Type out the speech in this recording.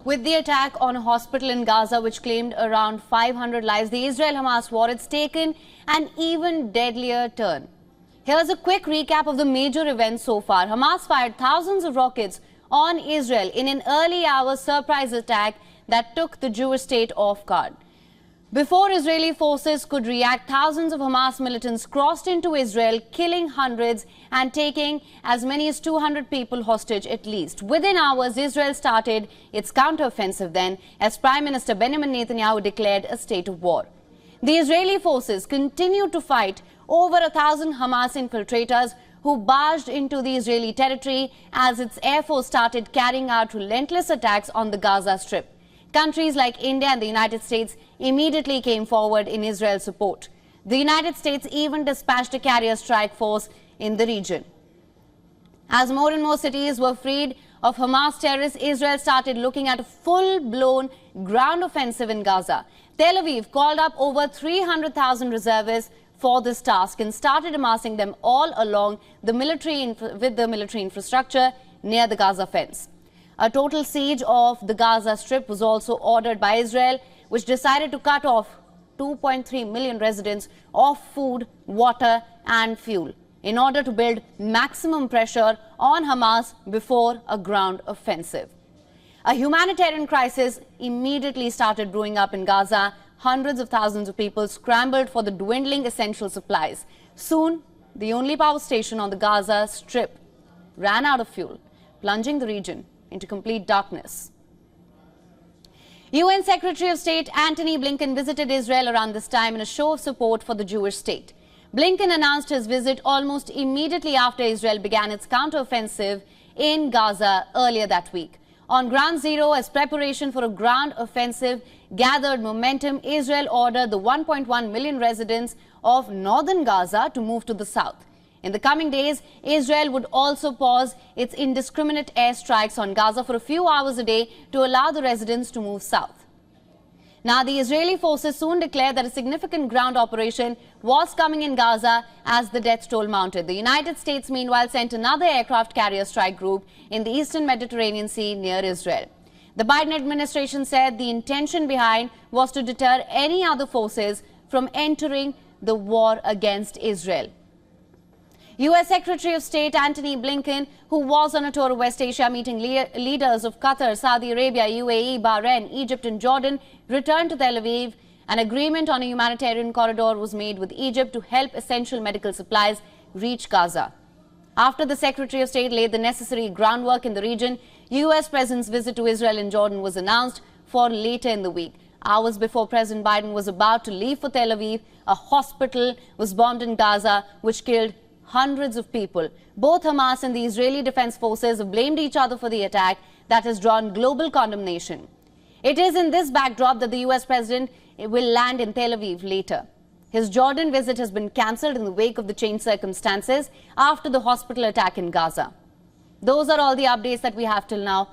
With the attack on a hospital in Gaza, which claimed around 500 lives, the Israel-Hamas war has taken an even deadlier turn. Here's a quick recap of the major events so far. Hamas fired thousands of rockets on Israel in an early hour surprise attack that took the Jewish state off guard. Before Israeli forces could react, thousands of Hamas militants crossed into Israel, killing hundreds and taking as many as 200 people hostage at least. Within hours, Israel started its counteroffensive then, as Prime Minister Benjamin Netanyahu declared a state of war. The Israeli forces continued to fight over 1,000 Hamas infiltrators who barged into the Israeli territory as its air force started carrying out relentless attacks on the Gaza Strip. Countries like India and the United States immediately came forward in Israel's support. The United States even dispatched a carrier strike force in the region. As more and more cities were freed of Hamas terrorists, Israel started looking at a full-blown ground offensive in Gaza. Tel Aviv called up over 300,000 reservists for this task and started amassing them all along the military infrastructure near the Gaza fence. A total siege of the Gaza Strip was also ordered by Israel, which decided to cut off 2.3 million residents of food, water and fuel in order to build maximum pressure on Hamas before a ground offensive. A humanitarian crisis immediately started brewing up in Gaza. Hundreds of thousands of people scrambled for the dwindling essential supplies. Soon, the only power station on the Gaza Strip ran out of fuel, plunging the region into complete darkness. UN Secretary of State Antony Blinken visited Israel around this time in a show of support for the Jewish state. Blinken announced his visit almost immediately after Israel began its counteroffensive in Gaza earlier that week. On Ground Zero, as preparation for a ground offensive gathered momentum, Israel ordered the 1.1 million residents of northern Gaza to move to the south. In the coming days, Israel would also pause its indiscriminate airstrikes on Gaza for a few hours a day to allow the residents to move south. Now, the Israeli forces soon declared that a significant ground operation was coming in Gaza as the death toll mounted. The United States, meanwhile, sent another aircraft carrier strike group in the eastern Mediterranean Sea near Israel. The Biden administration said the intention behind was to deter any other forces from entering the war against Israel. U.S. Secretary of State Antony Blinken, who was on a tour of West Asia meeting leaders of Qatar, Saudi Arabia, UAE, Bahrain, Egypt and Jordan, returned to Tel Aviv. An agreement on a humanitarian corridor was made with Egypt to help essential medical supplies reach Gaza. After the Secretary of State laid the necessary groundwork in the region, U.S. President's visit to Israel and Jordan was announced for later in the week. Hours before President Biden was about to leave for Tel Aviv, a hospital was bombed in Gaza, which killed hundreds of people. Both Hamas and the Israeli Defense Forces have blamed each other for the attack that has drawn global condemnation. It is in this backdrop that the U.S. President will land in Tel Aviv later. His Jordan visit has been cancelled in the wake of the changed circumstances after the hospital attack in Gaza. Those are all the updates that we have till now.